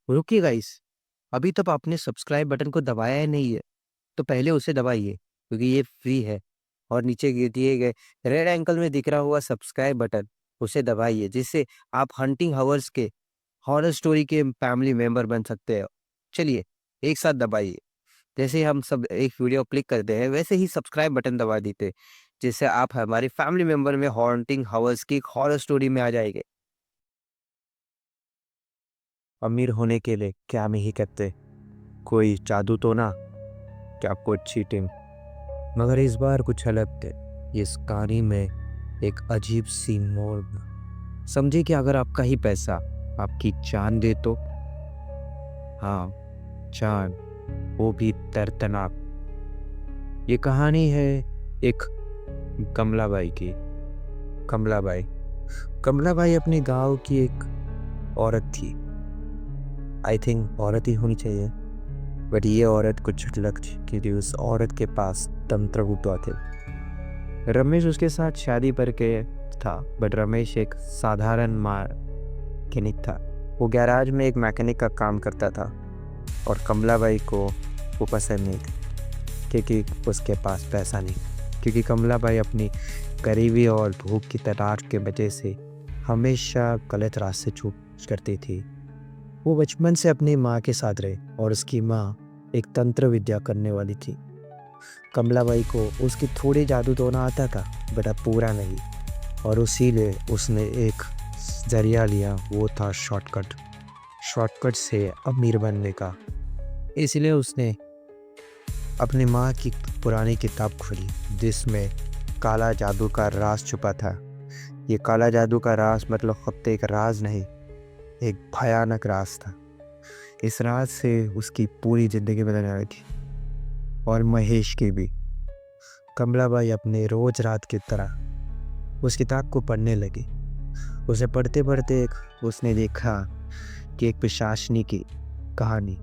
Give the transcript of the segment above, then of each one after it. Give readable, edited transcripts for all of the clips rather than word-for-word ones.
रुकिए गाइस, अभी तक आपने सब्सक्राइब बटन को दबाया ही नहीं है, तो पहले उसे दबाइए क्योंकि ये फ्री है। और नीचे दिए गए रेड एंकल में दिख रहा हुआ सब्सक्राइब बटन, उसे दबाइए जिससे आप हंटिंग हवर्स के हॉरर स्टोरी के फैमिली मेंबर बन सकते हो। चलिए, एक साथ दबाइए। जैसे ही हम सब एक वीडियो क्लिक करते हैं वैसे ही सब्सक्राइब बटन दबा देते, जिससे आप हमारे फैमिली मेंबर में हॉन्टिंग हवर्स की एक हॉरर स्टोरी में आ जाएंगे। अमीर होने के लिए क्या नहीं करते, कोई जादू तो ना, क्या कुछ चीटिंग। मगर इस बार कुछ अलग थे। इस कहानी में एक अजीब सी मोड़। समझिए कि अगर आपका ही पैसा आपकी जान दे तो। हाँ, जान, वो भी दर्दनाक। ये कहानी है एक कमलाबाई की। कमलाबाई कमलाबाई अपने गांव की एक औरत थी। आई थिंक औरत ही होनी चाहिए, बट ये औरत कुछ अलग थी क्योंकि उस औरत के पास तंत्र हुआ थे। रमेश उसके साथ शादी पर के था, बट रमेश एक साधारण मैकेनिक था। वो गैराज में एक मैकेनिक का काम करता था और कमलाबाई को वो पसंद नहीं था क्योंकि उसके पास पैसा नहीं। क्योंकि कमलाबाई अपनी गरीबी और भूख की तलाश के वजह से हमेशा गलत रास्ते चूज करती थी। वो बचपन से अपनी माँ के साथ रही और उसकी माँ एक तंत्र विद्या करने वाली थी। कमलाबाई को उसकी थोड़ी जादू टोना आता था, बट अब पूरा नहीं। और इसीलिए उसने एक जरिया लिया, वो था शॉर्टकट। शॉर्टकट से अमीर बनने का। इसलिए उसने अपनी माँ की पुरानी किताब खोली जिसमें काला जादू का राज छुपा था। ये काला जादू का राज मतलब फक्त एक राज नहीं, एक भयानक राज था। इस राज से उसकी पूरी जिंदगी बदलने वाली थी, और महेश की भी। कमलाबाई अपने रोज रात की तरह उस किताब को पढ़ने लगी। उसे पढ़ते पढ़ते उसने देखा कि एक पिशाचनी की कहानी,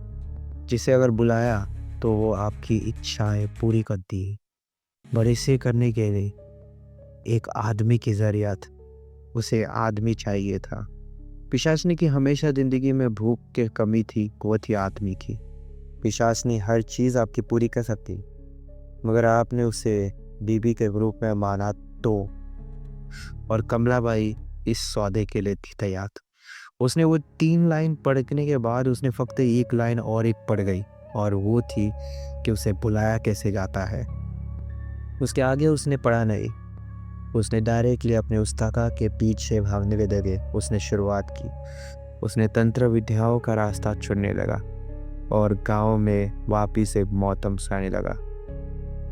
जिसे अगर बुलाया तो वो आपकी इच्छाएं पूरी करती है। पर इसे करने के लिए एक आदमी की जरूरत, उसे आदमी चाहिए था। पिशाचनी की हमेशा जिंदगी में भूख की कमी थी, वो थी आदमी की। पिशाचनी हर चीज़ आपकी पूरी कर सकती, मगर आपने उसे बीबी के रूप में माना तो। और कमलाबाई इस सौदे के लिए थी तैयार। उसने वो 3 लाइन पढ़ने के बाद उसने फक्त एक लाइन और एक पढ़ गई, और वो थी कि उसे बुलाया कैसे जाता है। उसके आगे उसने पढ़ा नहीं। उसने डायरेक्टली अपने उस्ताका के पीछे भागने के लगे उसने शुरुआत की। उसने तंत्र विद्याओं का रास्ता चुनने लगा और गांव में वापिस से मौसम आने लगा।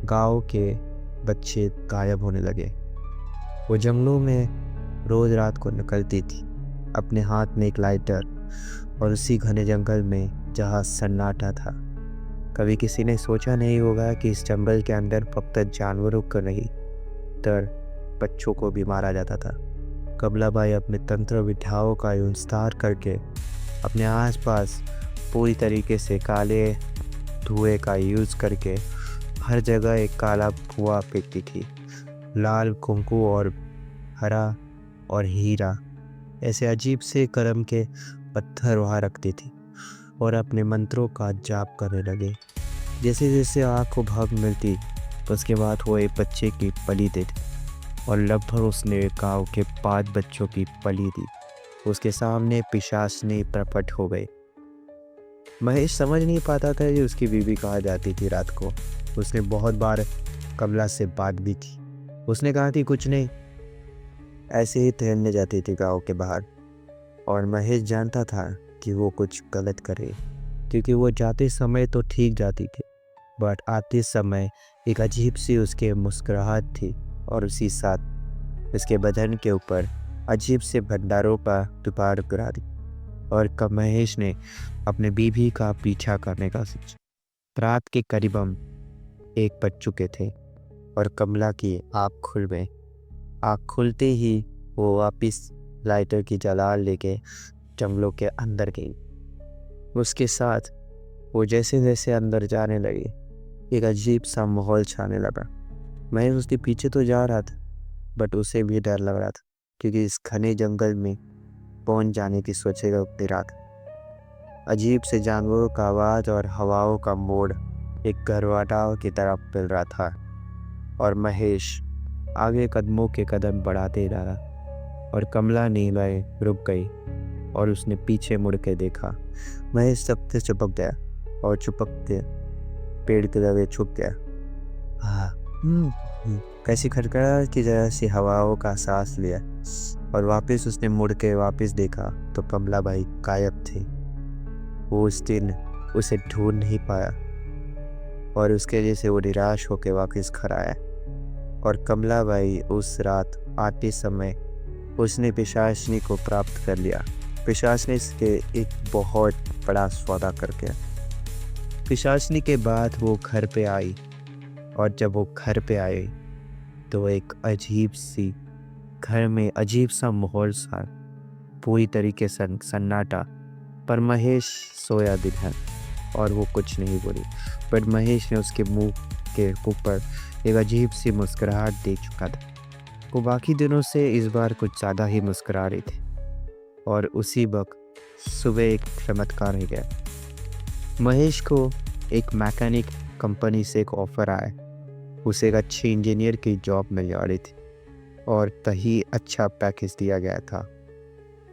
गांव के बच्चे गायब होने लगे। वो जंगलों में रोज रात को निकलती थी, अपने हाथ में एक लाइटर, और उसी घने जंगल में जहाँ सन्नाटा था। कभी किसी ने सोचा नहीं होगा कि इस जंगल के अंदर फक्त जानवरों को नहीं, तर बच्चों को भी मारा जाता था। कमलाबाई अपने तंत्र विद्याओं का विस्तार करके अपने आसपास पूरी तरीके से काले धुएं का यूज करके हर जगह एक काला धुआं फेंकती थी। लाल कुंकू और हरा और हीरा ऐसे अजीब से कर्म के पत्थर वहाँ रखती थी और अपने मंत्रों का जाप करने लगे। जैसे जैसे आँख को भाग मिलती, उसके बाद वो एक बच्चे की बलि दे दी, और लगभग उसने गाँव के 5 बच्चों की बलि दी। उसके सामने पिशाचनी प्रकट हो गई। महेश समझ नहीं पाता था कि उसकी बीवी कहाँ जाती थी रात को। उसने बहुत बार कमला से बात भी की। उसने कहा थी कुछ नहीं, ऐसे ही टहलने जाती थी गांव के बाहर। और महेश जानता था कि वो कुछ गलत करे, क्योंकि वो जाते समय तो ठीक जाती थी, बट आते समय एक अजीब सी उसके मुस्कुराहट थी, और उसी साथ उसके बदन के ऊपर अजीब से भंडारों का दुपार गिरा दी। और कब महेश ने अपने बीवी का पीछा करने का सोचा। रात के करीब हम 1 बज चुके थे और कमला की आँख खुल गई। आँख खुलते ही वो वापिस लाइटर की जलाल लेके जंगलों के अंदर गई। उसके साथ वो जैसे जैसे अंदर जाने लगी, एक अजीब सा माहौल छाने लगा। मैं उसके पीछे तो जा रहा था, बट उसे भी डर लग रहा था, क्योंकि इस घने जंगल में कौन जाने की सोचेगा उतनी रात। अजीब से जानवरों का आवाज़ और हवाओं का मोड़ एक गरवाटाओं की तरफ मिल रहा था। और महेश आगे कदमों के कदम बढ़ाते रहा और कमला नीलाए रुक गई और उसने पीछे मुड़ के देखा। महेश सबसे चिपक गया और चिपकते पेड़ के दबे छुप गया। हाँ, कैसी खड़खड़ाहट की जगह से हवाओं का सांस लिया और वापस उसने मुड़ के वापस देखा तो कमला बाई गायब थी। वो उस दिन उसे ढूंढ नहीं पाया और उसके लिए से वो निराश होकर वापस घर आया। और कमला बाई उस रात आते समय उसने पिशाचनी को प्राप्त कर लिया। पिशाचनी से एक बहुत बड़ा सौदा करके पिशाचनी के बाद वो घर पे आई। और जब वो घर पे आए तो एक अजीब सी घर में अजीब सा माहौल सा, पूरी तरीके से सन्नाटा। पर महेश सोया दिन है और वो कुछ नहीं बोली। पर महेश ने उसके मुंह के ऊपर एक अजीब सी मुस्कुराहट देख चुका था। वो बाकी दिनों से इस बार कुछ ज़्यादा ही मुस्कुरा रही थी। और उसी वक्त सुबह एक चमत्कार हो गया। महेश को एक मैकेनिक कंपनी से एक ऑफ़र आया। उसे एक अच्छी इंजीनियर की जॉब मिल जा रही थी और तही अच्छा पैकेज दिया गया था।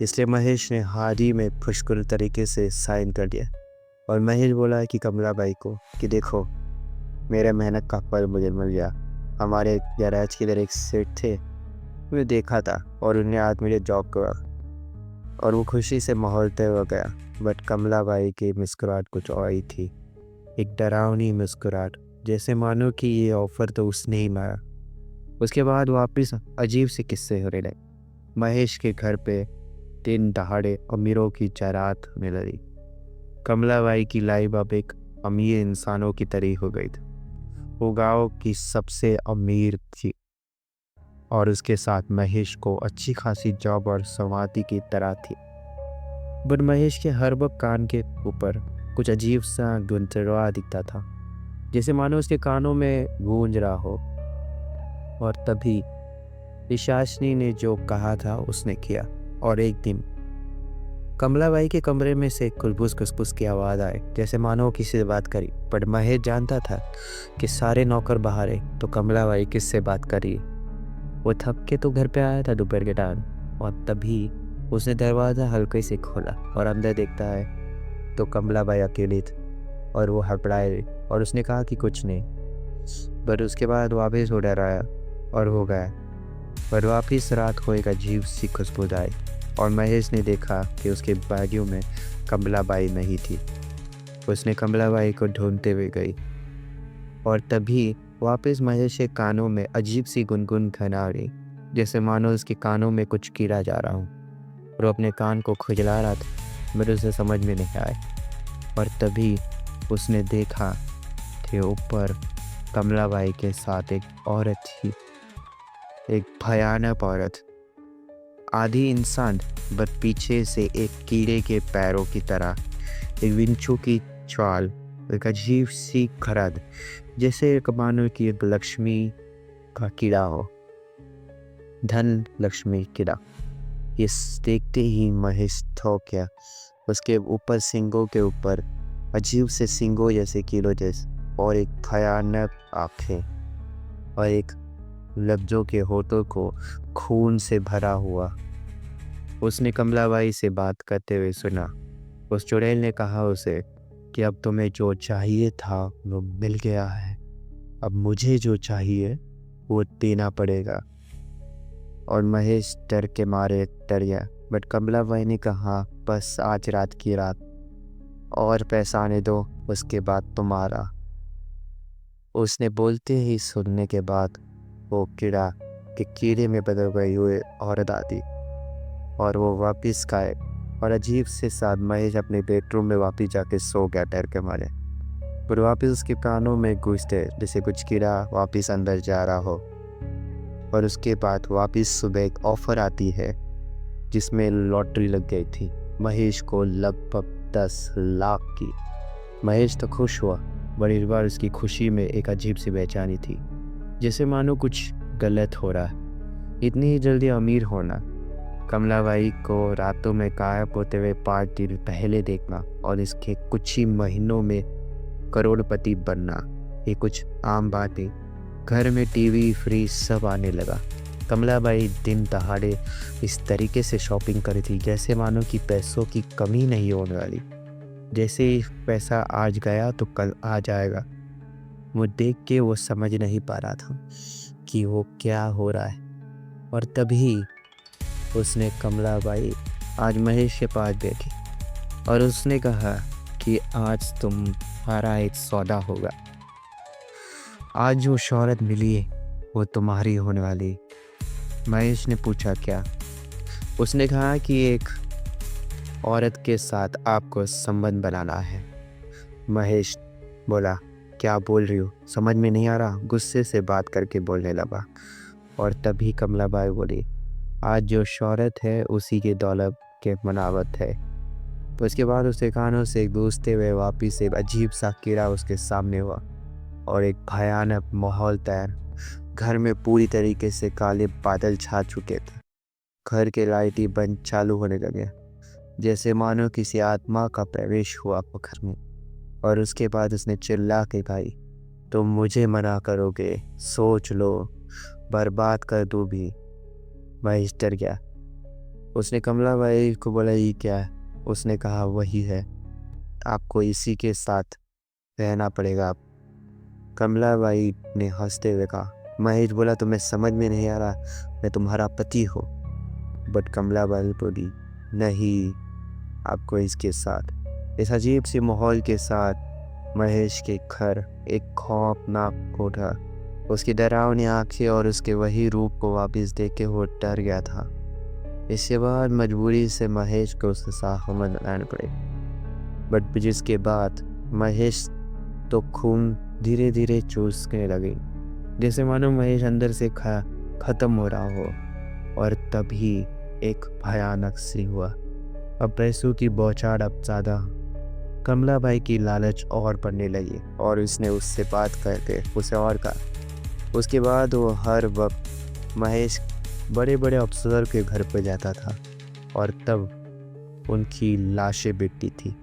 इसलिए महेश ने हाल ही में खुशकुल तरीके से साइन कर दिया। और महेश बोला कि कमला बाई को कि देखो, मेरे मेहनत का फल मुझे मिल गया। हमारे गैराज के इधर एक सेठ थे, मुझे देखा था और उन्हें आज मुझे जॉब करा। और वो खुशी से माहौलते हुए गया। बट कमला बाई की मुस्कुराहट कुछ और ही थी, एक डरावनी मुस्कुराहट, जैसे मानो कि ये ऑफ़र तो उसने ही मारा। उसके बाद वापस अजीब से किस्से हो रहे लगे। महेश के घर पे दिन दहाड़े अमीरों की बारात मिल रही। कमला बाई की लाइफ अब एक अमीर इंसानों की तरह हो गई थी। वो गांव की सबसे अमीर थी और उसके साथ महेश को अच्छी खासी जॉब और समाधि की तरह थी। बट महेश के हर वक्त कान के ऊपर कुछ अजीब सा गुंजरवा दिखता था, जैसे मानो उसके कानों में गूंज रहा हो। और तभी पिशाचनी ने जो कहा था उसने किया। और एक दिन कमला बाई के कमरे में से खुसबुस खुसबुस की आवाज़ आए, जैसे मानो किसी से बात करी। पर महेश जानता था कि सारे नौकर बाहर है तो कमला बाई किससे बात करी। वो थक के तो घर पे आया था दोपहर के टाइम। और तभी उसने दरवाज़ा हल्के से खोला और अंदर देखता है तो कमला बाई अकेली थी और वो हड़बड़ाए और उसने कहा कि कुछ नहीं। पर उसके बाद वापस हो डराया और हो गया। पर वापस रात को एक अजीब सी खुशबू आई और महेश ने देखा कि उसके बाजू में कमला बाई नहीं थी। उसने कमला बाई को ढूंढते हुए गई और तभी वापस महेश के कानों में अजीब सी गुनगुन घना रही, जैसे मानो उसके कानों में कुछ कीड़ा जा रहा हूँ। और वो अपने कान को खुजला रहा था, मेरे उसे समझ में नहीं आया। और तभी उसने देखा कि ऊपर कमला बाई के साथ एक औरत थी, एक भयानक औरत, आधी इंसान बट पीछे से एक कीड़े के पैरों की तरह, एक विंचू की चाल, एक अजीब सी खरद, जैसे एक मानो कि एक लक्ष्मी का कीड़ा हो, धन लक्ष्मी कीड़ा। ये देखते ही महेश थौक गया। उसके ऊपर सिंगों के ऊपर अजीब से सिंगों जैसे कीड़ों जैसे, और एक भयानक आँखें और एक लफ्ज़ों के होठों को खून से भरा हुआ। उसने कमला बाई से बात करते हुए सुना। उस चुड़ैल ने कहा उसे कि अब तुम्हें जो चाहिए था वो मिल गया है, अब मुझे जो चाहिए वो देना पड़ेगा। और महेश डर के मारे डर गया। बट कमला बाई ने कहा बस आज रात की रात और पैसा आने दो, उसके बाद तुम्हारा। उसने बोलते ही सुनने के बाद वो कीड़ा के कीड़े में बदल गई हुए औरत आती और वो वापस गायब। और अजीब से साथ महेश अपने बेडरूम में वापस जाके सो गया डर के मारे। पर वापस उसके कानों में गूंजते जैसे कुछ कीड़ा वापस अंदर जा रहा हो। और उसके बाद वापस सुबह एक ऑफ़र आती है जिसमें लॉटरी लग गई थी महेश को लगभग 10 लाख की। महेश तो खुश हुआ, पर इस बार उसकी खुशी में एक अजीब सी बेचैनी थी, जैसे मानो कुछ गलत हो रहा है। इतनी ही जल्दी अमीर होना कमलाबाई को रातों में गायब होते हुए 5 दिन पहले देखना और इसके कुछ ही महीनों में करोड़पति बनना, ये कुछ आम बात है। घर में टीवी, फ्रिज सब आने लगा। कमलाबाई दिन दहाड़े इस तरीके से शॉपिंग करी थी जैसे मानो कि पैसों की कमी नहीं होने वाली। जैसे ही पैसा आज गया तो कल आ जाएगा। वो देख के वो समझ नहीं पा रहा था कि वो क्या हो रहा है। और तभी उसने कमलाबाई आज महेश के पास बैठी और उसने कहा कि आज तुम्हारा एक सौदा होगा। आज जो शौहरत मिली वो तुम्हारी होने वाली। महेश ने पूछा क्या? उसने कहा कि एक औरत के साथ आपको संबंध बनाना है। महेश बोला, क्या बोल रही हो, समझ में नहीं आ रहा। गुस्से से बात करके बोलने लगा। और तभी कमलाबाई बोली, आज जो शौहरत है उसी की दौलत के मनावत है। तो उसके बाद उसके कानों से गूंजते हुए वापिस एक अजीब सा कीड़ा उसके सामने हुआ और एक भयानक माहौल तैयार। घर में पूरी तरीके से काले बादल छा चुके थे। घर के लाइटें बंद चालू होने लगे जैसे मानो किसी आत्मा का प्रवेश हुआ घर में। और उसके बाद उसने चिल्ला के कही, तुम मुझे मना करोगे? सोच लो, बर्बाद कर दूँ भी। महेश डर गया। उसने कमलाबाई को बोला, ये क्या है? उसने कहा, वही है, आपको इसी के साथ रहना पड़ेगा। आप कमलाबाई ने हंसते हुए कहा। महेश बोला, तुम्हें समझ में नहीं आ रहा, मैं तुम्हारा पति हूँ। बट कमलाबाई बोली, नहीं, आपको इसके साथ। इस अजीब सी माहौल के साथ महेश के घर एक खौफनाक कोठा, उसकी डरावनी आंखें और उसके वही रूप को वापस देख के वो डर गया था। इसके बाद मजबूरी से महेश को उसके साथ हमन लाने पड़े। बट जिसके बाद महेश तो खून धीरे धीरे चूसने लगे जैसे मानो महेश अंदर से खत्म हो रहा हो। और तभी एक भयानक सी हुआ। अब पैसों की बौछार अब ज़्यादा। कमलाबाई की लालच और बढ़ने लगी और उसने उससे बात करके उसे और कहा। उसके बाद वो हर वक्त महेश बड़े बड़े अफसर के घर पर जाता था और तब उनकी लाशें बिकती थी।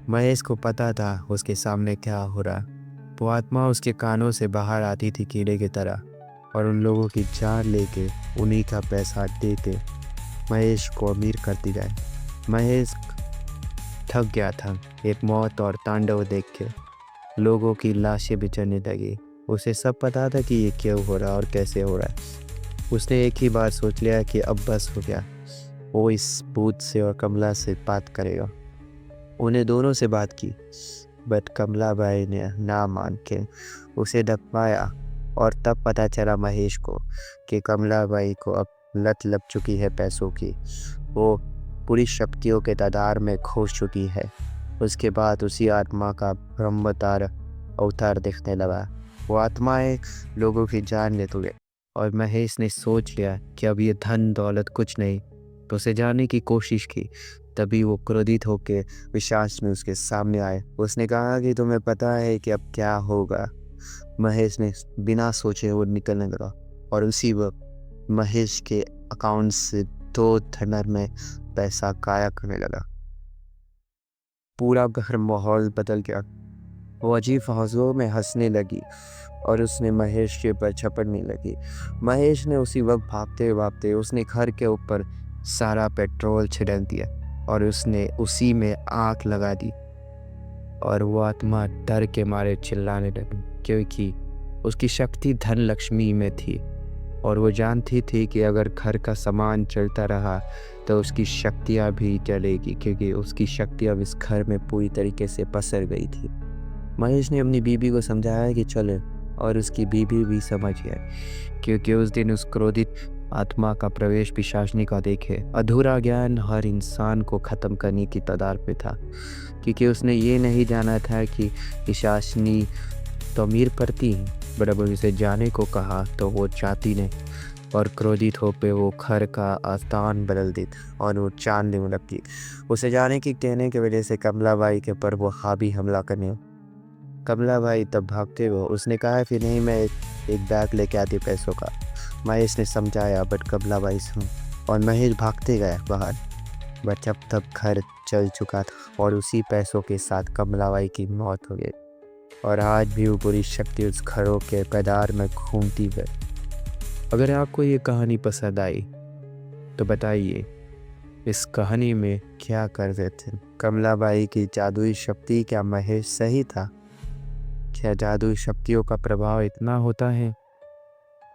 महेश को पता था उसके सामने क्या हो रहा। वो आत्मा उसके कानों से बाहर आती थी कीड़े की तरह और उन लोगों की जान लेके उन्हीं का पैसा देके महेश को अमीर करती जाए। महेश थक गया था एक मौत और तांडव देख के। लोगों की लाशें बिछड़ने लगी। उसे सब पता था कि ये क्यों हो रहा और कैसे हो रहा है। उसने एक ही बार सोच लिया कि अब बस हो गया। वो इस भूत से और कमला से बात करेगा। उन्हें दोनों से बात की बट कमलाबाई ने ना मान के उसे डकवाया। और तब पता चला महेश को कि कमलाबाई को अब लत लग चुकी है पैसों की। वो पूरी शक्तियों के तादार में खोज चुकी है। उसके बाद उसी आत्मा का ब्रह्मतार अवतार दिखने लगा। वो आत्माएं लोगों की जान लेते हुए और महेश ने सोच लिया कि अब ये धन दौलत कुछ नहीं, तो उसे जाने की कोशिश की। तभी वो क्रोधित होकर विशास में उसके सामने आए। उसने कहा कि तुम्हें पता है कि अब क्या होगा? महेश ने बिना सोचे वो निकलने लगा और उसी वक्त महेश के अकाउंट से 2 थनर में पैसा गायब करने लगा। पूरा घर माहौल बदल गया। वो अजीब हौसलों में हंसने लगी और उसने महेश के ऊपर झपटने लगी। महेश ने उसी वक्त भागते भागते उसने घर के ऊपर सारा पेट्रोल छिड़क दिया और उसने उसी में आग लगा दी। और वो आत्मा डर के मारे चिल्लाने लगी क्योंकि उसकी शक्ति धन लक्ष्मी में थी और वो जानती थी कि अगर घर का सामान चलता रहा तो उसकी शक्तियाँ भी चलेगी क्योंकि उसकी शक्ति अब इस घर में पूरी तरीके से पसर गई थी। महेश ने अपनी बीबी को समझाया कि चले और उसकी बीबी भी समझ गई क्योंकि उस दिन उस क्रोधित आत्मा का प्रवेश पिशाचनी का देखे। अधूरा ज्ञान हर इंसान को ख़त्म करने की कगार पे था क्योंकि उसने ये नहीं जाना था कि पिशाचनी तो अमीर पड़ती है, बट अब उसे जाने को कहा तो वो चाहती नहीं और क्रोधित हो पे वो घर का आस्थान बदल दी और वो चांद देने लगती। उसे जाने की कहने की वजह से कमलाबाई के पर वो हावी हमला करने। कमलाबाई तब भागते हुए उसने कहा फिर नहीं, मैं एक बैग लेके आती पैसों का। महेश ने समझाया बट कमलाबाई सुन और महेश भागते गया बाहर। बट जब तब घर चल चुका था और उसी पैसों के साथ कमलाबाई की मौत हो गई। और आज भी वो बुरी शक्ति उस घरों के पैदार में घूमती है। अगर आपको ये कहानी पसंद आई तो बताइए, इस कहानी में क्या कर रहे थे कमलाबाई की जादुई शक्ति? क्या महेश सही था? क्या जादुई शक्तियों का प्रभाव इतना होता है?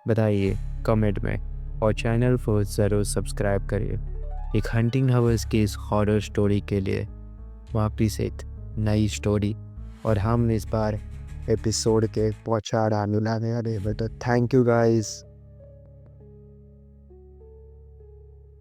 बताइए कमेंट में, और चैनल को ज़रूर सब्सक्राइब करिए एक हंटिंग हाउस की इस हॉरर स्टोरी के लिए वापिस एक नई स्टोरी। और हम इस बार एपिसोड के पहुँचा डालने वाले हैं। तो थैंक यू गाइस।